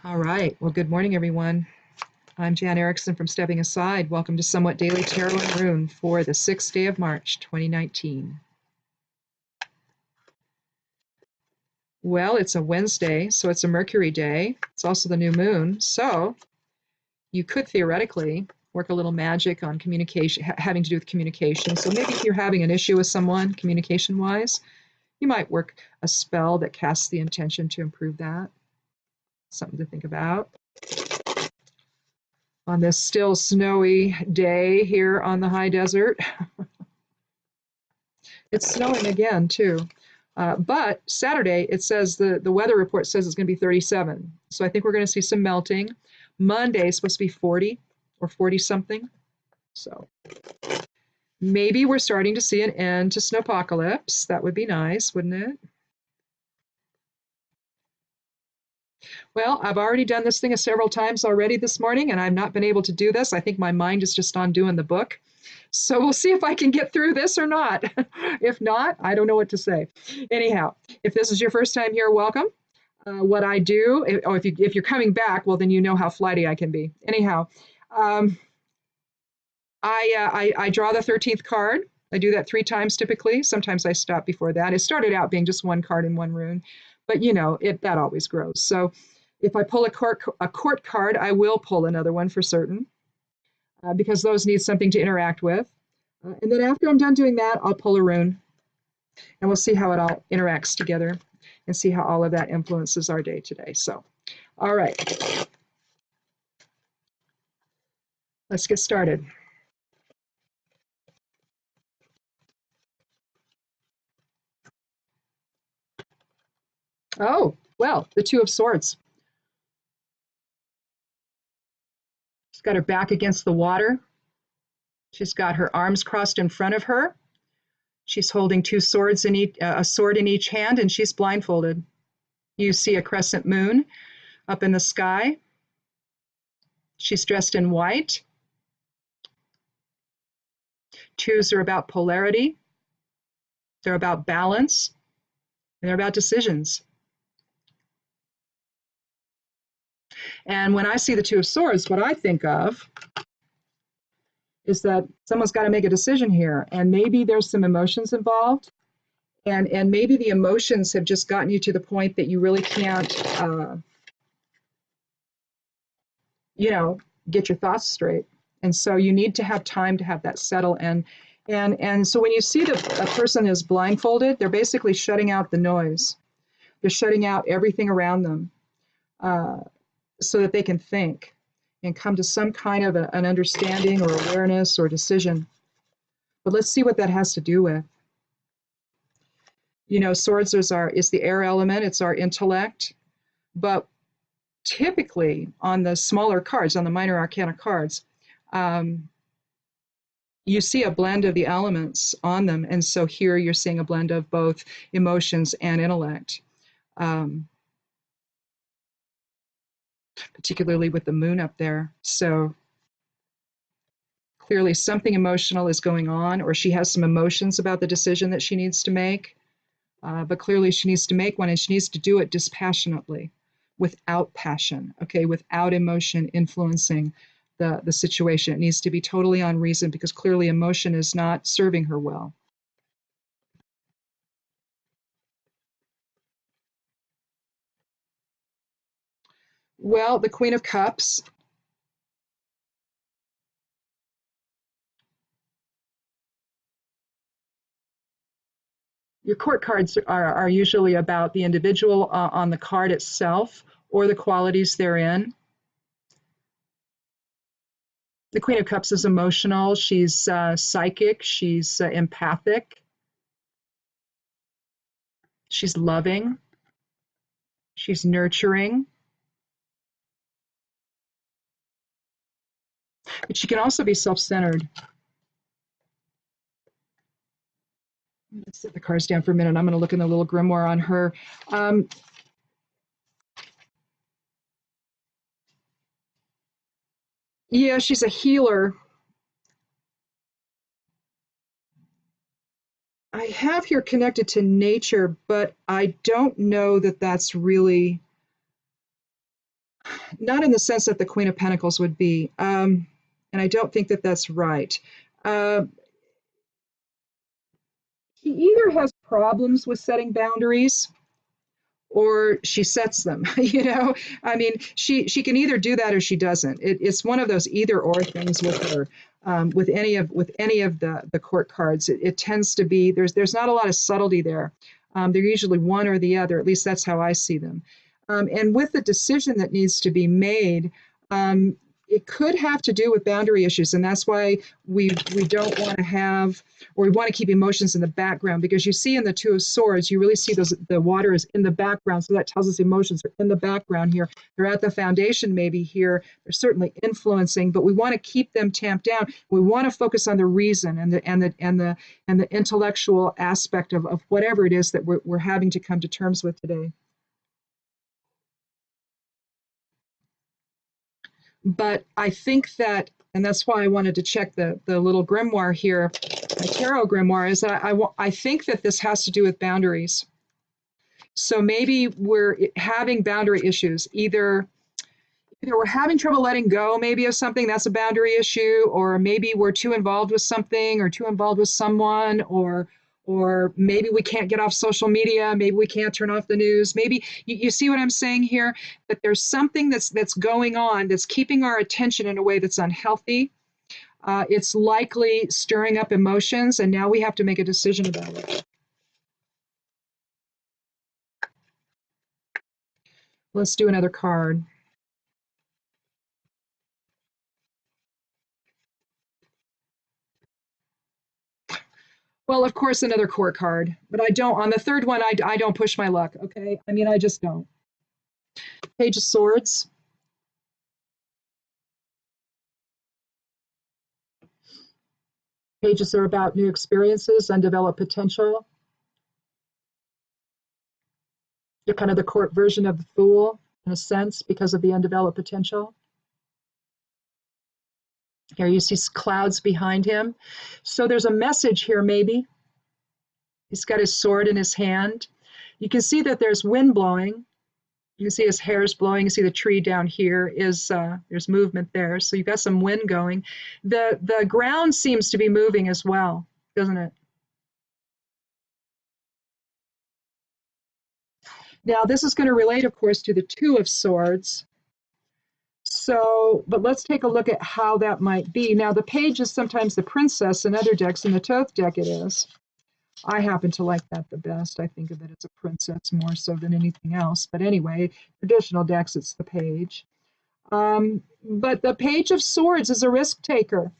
All right. Well, good morning, everyone. I'm Jan Erickson from Stepping Aside. Welcome to Somewhat Daily Tarot and Rune for the 6th day of March, 2019. Well, it's a Wednesday, so it's a Mercury day. It's also the new moon. So you could theoretically work a little magic on communication, having to do with communication. So maybe if you're having an issue with someone communication-wise, you might work a spell that casts the intention to improve that. Something to think about on this still snowy day here on the high desert. It's snowing again, too. But Saturday, it says the weather report says it's going to be 37. So I think we're going to see some melting. Monday is supposed to be 40 or 40 something. So maybe we're starting to see an end to snowpocalypse. That would be nice, wouldn't it? Well, I've already done this thing several times already this morning, and I've not been able to do this. I think my mind is just on doing the book. So we'll see if I can get through this or not. If not, I don't know what to say. Anyhow, if this is your first time here, welcome. What I do, if you're coming back, well, then you know how flighty I can be. Anyhow, I draw the 13th card. I do that 3 times typically. Sometimes I stop before that. It started out being just 1 card and 1 rune, but you know, that always grows. So if I pull a court card, I will pull another one for certain, because those need something to interact with. And then after I'm done doing that, I'll pull a rune, and we'll see how it all interacts together and see how all of that influences our day today. So, all right, let's get started. Oh, well, the 2 of Swords. She's got her back against the water. She's got her arms crossed in front of her. She's holding 2 swords in a sword in each hand, and she's blindfolded. You see a crescent moon up in the sky. She's dressed in white. 2s are about polarity. They're about balance, and they're about decisions. And when I see the 2 of Swords, what I think of is that someone's got to make a decision here, and maybe there's some emotions involved, and maybe the emotions have just gotten you to the point that you really can't, get your thoughts straight. And so you need to have time to have that settle. And so when you see that a person is blindfolded, they're basically shutting out the noise. They're shutting out everything around them, so that they can think and come to some kind of an understanding or awareness or decision. But let's see what that has to do with. Swords is the air element. It's our intellect. But typically on the smaller cards, on the minor arcana cards, you see a blend of the elements on them. And so here you're seeing a blend of both emotions and intellect, particularly with the moon up there. So clearly something emotional is going on, or she has some emotions about the decision that she needs to make. But clearly she needs to make one, and she needs to do it dispassionately, without passion, okay, without emotion influencing the situation. It needs to be totally on reason, because clearly emotion is not serving her well. Well, the Queen of Cups. Your court cards are usually about the individual on the card itself or the qualities therein. The Queen of Cups is emotional. She's psychic. She's empathic. She's loving. She's nurturing. But she can also be self-centered. Let's set the cards down for a minute. I'm going to look in the little grimoire on her. Yeah, she's a healer. I have here connected to nature, but I don't know that that's really Not in the sense that the Queen of Pentacles would be. And I don't think that that's right. Uh, he either has problems with setting boundaries or she sets them. You know, I mean, she can either do that or she doesn't. It's one of those either or things with her. With any of the court cards, it tends to be there's not a lot of subtlety there. They're usually one or the other. At least that's how I see them. And with the decision that needs to be made, it could have to do with boundary issues, and that's why we don't want to have, or we want to keep emotions in the background, because you see in the Two of Swords, you really see the water is in the background, so that tells us emotions are in the background here. They're at the foundation maybe here. They're certainly influencing, but we want to keep them tamped down. We want to focus on the reason and the intellectual aspect of whatever it is that we're having to come to terms with today. But I think that, and that's why I wanted to check the little grimoire here, the tarot grimoire, is that I think that this has to do with boundaries. So maybe we're having boundary issues. Either we're having trouble letting go maybe of something, that's a boundary issue, or maybe we're too involved with something or too involved with someone, or maybe we can't get off social media, maybe we can't turn off the news. Maybe you see what I'm saying here, that there's something that's going on that's keeping our attention in a way that's unhealthy. It's likely stirring up emotions, and now we have to make a decision about it. Let's do another card. Well, of course, another court card, but I don't, on the third one, I don't push my luck, okay? I mean, I just don't. Page of Swords. Pages are about new experiences, undeveloped potential. You're kind of the court version of the Fool, in a sense, because of the undeveloped potential. Here you see clouds behind him. So there's a message here, maybe. He's got his sword in his hand. You can see that there's wind blowing. You can see his hair's blowing. You see the tree down here is there's movement there. So you've got some wind going. The ground seems to be moving as well, doesn't it? Now this is going to relate, of course, to the Two of Swords. So, but let's take a look at how that might be. Now the page is sometimes the princess in other decks. In the Thoth deck it is. I happen to like that the best. I think of it as a princess more so than anything else. But anyway, traditional decks, it's the page. But the Page of Swords is a risk taker.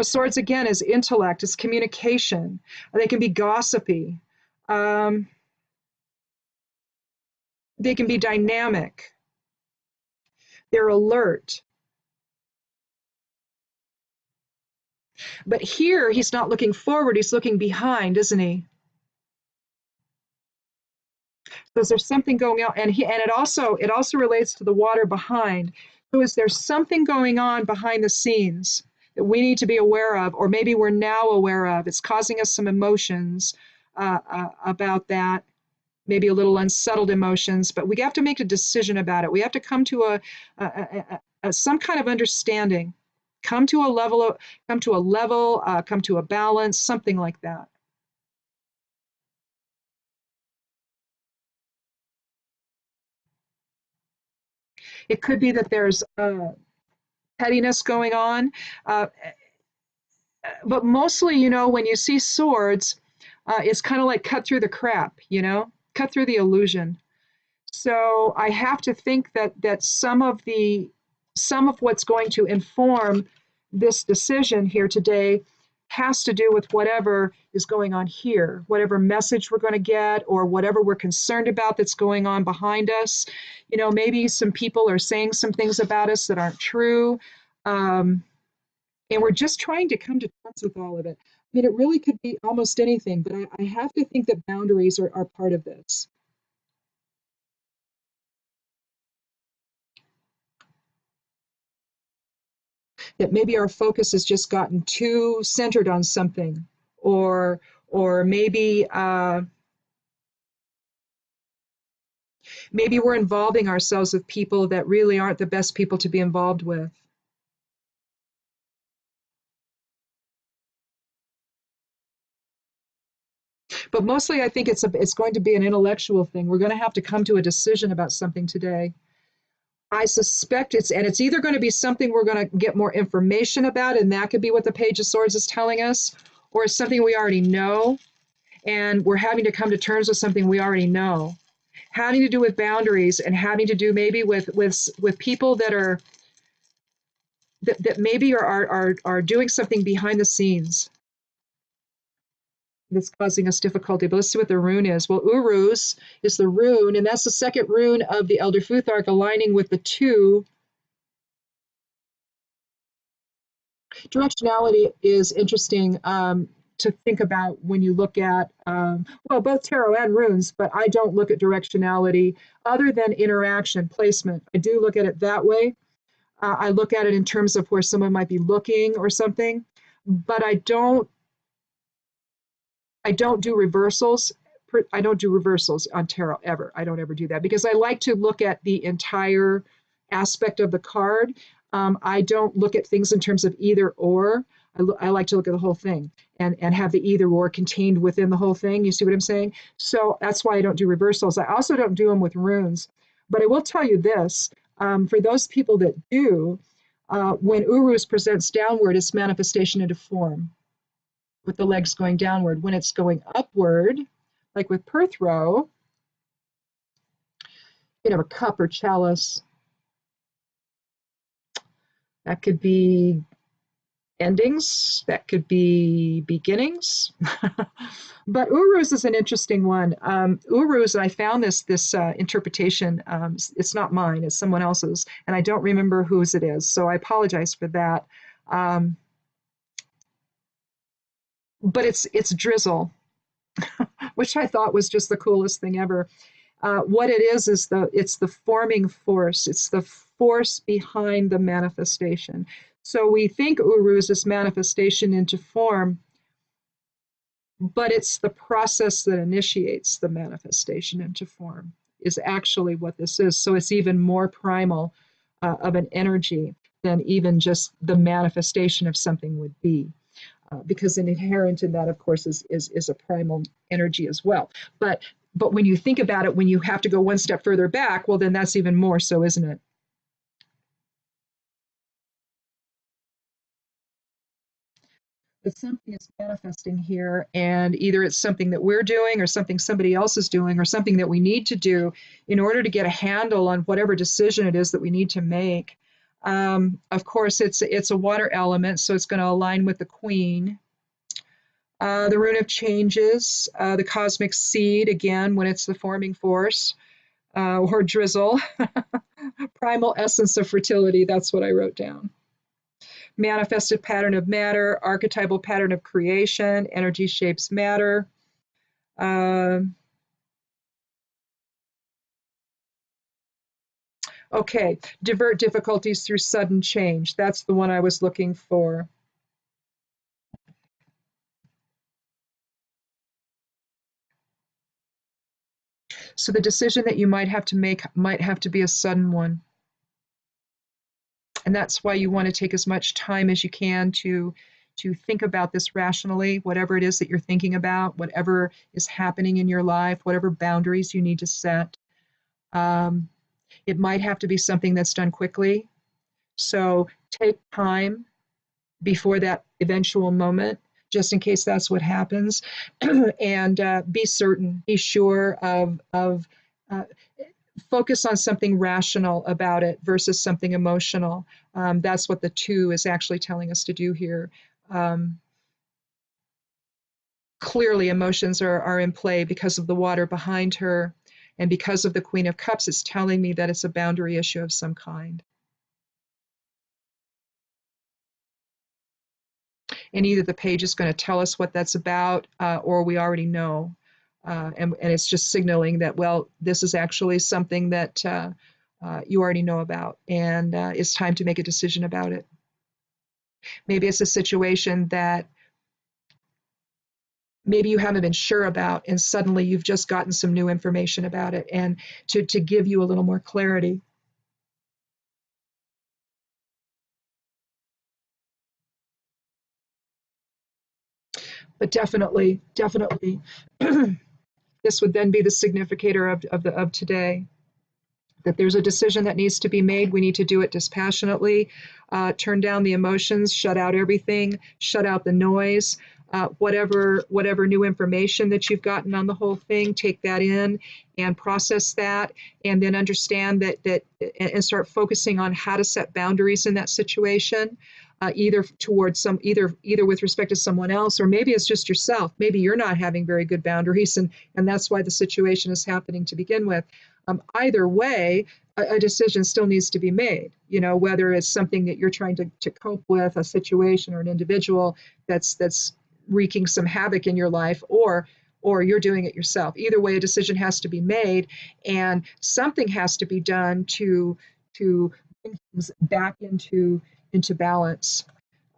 Swords again is intellect, it's communication. They can be gossipy. They can be dynamic. They're alert. But here, he's not looking forward, he's looking behind, isn't he? So is there something going on? And it also relates to the water behind. So is there something going on behind the scenes that we need to be aware of, or maybe we're now aware of? It's causing us some emotions about that, maybe a little unsettled emotions, but we have to make a decision about it. We have to come to some kind of understanding, come to a balance, something like that. It could be that there's pettiness going on, but mostly, when you see swords, it's kind of like cut through the crap, cut through the illusion. So I have to think that some of what's going to inform this decision here today has to do with whatever is going on here, whatever message we're going to get, or whatever we're concerned about that's going on behind us. Maybe some people are saying some things about us that aren't true. And we're just trying to come to terms with all of it. I mean, it really could be almost anything, but I have to think that boundaries are part of this. That maybe our focus has just gotten too centered on something, or maybe Maybe we're involving ourselves with people that really aren't the best people to be involved with. But mostly, I think it's going to be an intellectual thing. We're going to have to come to a decision about something today. I suspect it's either going to be something we're going to get more information about, and that could be what the Page of Swords is telling us, or it's something we already know, and we're having to come to terms with something we already know, having to do with boundaries, and having to do maybe with people that are that maybe are doing something behind the scenes that's causing us difficulty. But let's see what the rune is. Well, Uruz is the rune, and that's the second rune of the Elder Futhark, aligning with the two. Directionality is interesting to think about when you look at, well, both tarot and runes, but I don't look at directionality other than interaction, placement. I do look at it that way. I look at it in terms of where someone might be looking or something, but I don't do reversals. I don't do reversals on tarot ever. I don't ever do that because I like to look at the entire aspect of the card. I don't look at things in terms of either or. I like to look at the whole thing and have the either or contained within the whole thing. You see what I'm saying? So that's why I don't do reversals. I also don't do them with runes. But I will tell you this, for those people that do, when Uruz presents downward, it's manifestation into form, with the legs going downward. When it's going upward, like with Perthrow, a cup or chalice. That could be endings, that could be beginnings. But Uruz is an interesting one. Uruz, I found this interpretation. It's not mine, it's someone else's, and I don't remember whose it is, so I apologize for that. But it's drizzle, which I thought was just the coolest thing ever. What it is it's the forming force. It's the force behind the manifestation. So we think Uruz is manifestation into form, but it's the process that initiates the manifestation into form is actually what this is. So it's even more primal of an energy than even just the manifestation of something would be. Because an inherent in that, of course, is a primal energy as well. But when you think about it, when you have to go one step further back, well, then that's even more so, isn't it? But something is manifesting here, and either it's something that we're doing or something somebody else is doing or something that we need to do in order to get a handle on whatever decision it is that we need to make. Of course, it's a water element, so it's going to align with the queen. The rune of changes, the cosmic seed, again, when it's the forming force, or drizzle, primal essence of fertility, that's what I wrote down. Manifested pattern of matter, archetypal pattern of creation, energy shapes matter. Okay, divert difficulties through sudden change. That's the one I was looking for. So the decision that you might have to make might have to be a sudden one. And that's why you want to take as much time as you can to think about this rationally, whatever it is that you're thinking about, whatever is happening in your life, whatever boundaries you need to set. It might have to be something that's done quickly. So take time before that eventual moment, just in case that's what happens, and be certain, be sure of focus on something rational about it versus something emotional. That's what the two is actually telling us to do here. Clearly, emotions are in play because of the water behind her, and because of the Queen of Cups, it's telling me that it's a boundary issue of some kind. And either the page is going to tell us what that's about, or we already know. And it's just signaling that, well, this is actually something that you already know about, and it's time to make a decision about it. Maybe it's a situation that maybe you haven't been sure about, and suddenly you've just gotten some new information about it, and to give you a little more clarity. But definitely, this would then be the significator of today. That there's a decision that needs to be made. We need to do it dispassionately, turn down the emotions, shut out everything, shut out the noise. Whatever new information that you've gotten on the whole thing, take that in and process that, and then understand that and start focusing on how to set boundaries in that situation, either towards either with respect to someone else, or maybe it's just yourself. Maybe you're not having very good boundaries, and that's why the situation is happening to begin with. Either way, a decision still needs to be made, whether it's something that you're trying to cope with, a situation or an individual that's wreaking some havoc in your life, or you're doing it yourself. Either way, a decision has to be made, and something has to be done to bring things back into balance.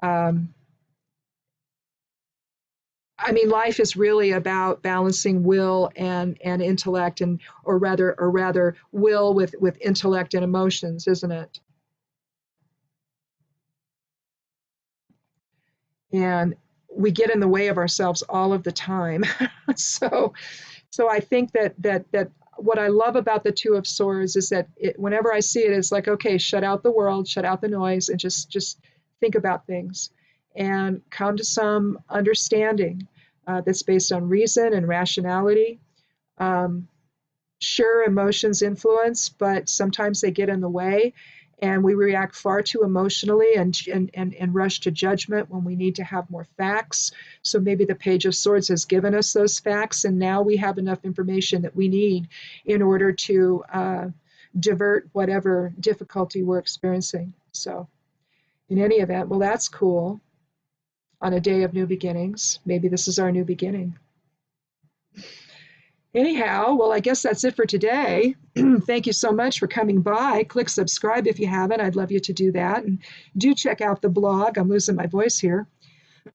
Um, I mean, life is really about balancing will and intellect, or rather will with intellect and emotions, isn't it? And we get in the way of ourselves all of the time. so so I think that what I love about the Two of Swords is that whenever I see it, it's like, okay, shut out the world, shut out the noise, and just think about things, and come to some understanding that's based on reason and rationality. Um, sure, emotions influence, but sometimes they get in the way, and we react far too emotionally and rush to judgment when we need to have more facts. So maybe the Page of Swords has given us those facts, and now we have enough information that we need in order to divert whatever difficulty we're experiencing. So in any event, well, that's cool. On a day of new beginnings, maybe this is our new beginning. Anyhow, well, I guess that's it for today. Thank you so much for coming by. Click subscribe if you haven't. I'd love you to do that. And do check out the blog. I'm losing my voice here.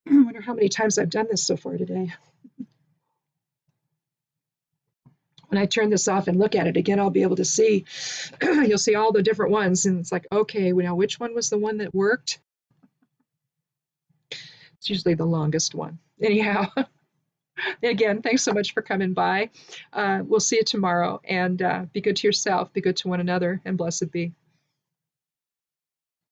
I wonder how many times I've done this so far today. When I turn this off and look at it again, I'll be able to see. You'll see all the different ones. And it's like, okay, now which one was the one that worked? It's usually the longest one. Anyhow. Again, thanks so much for coming by. We'll see you tomorrow, and be good to yourself, be good to one another, and blessed be.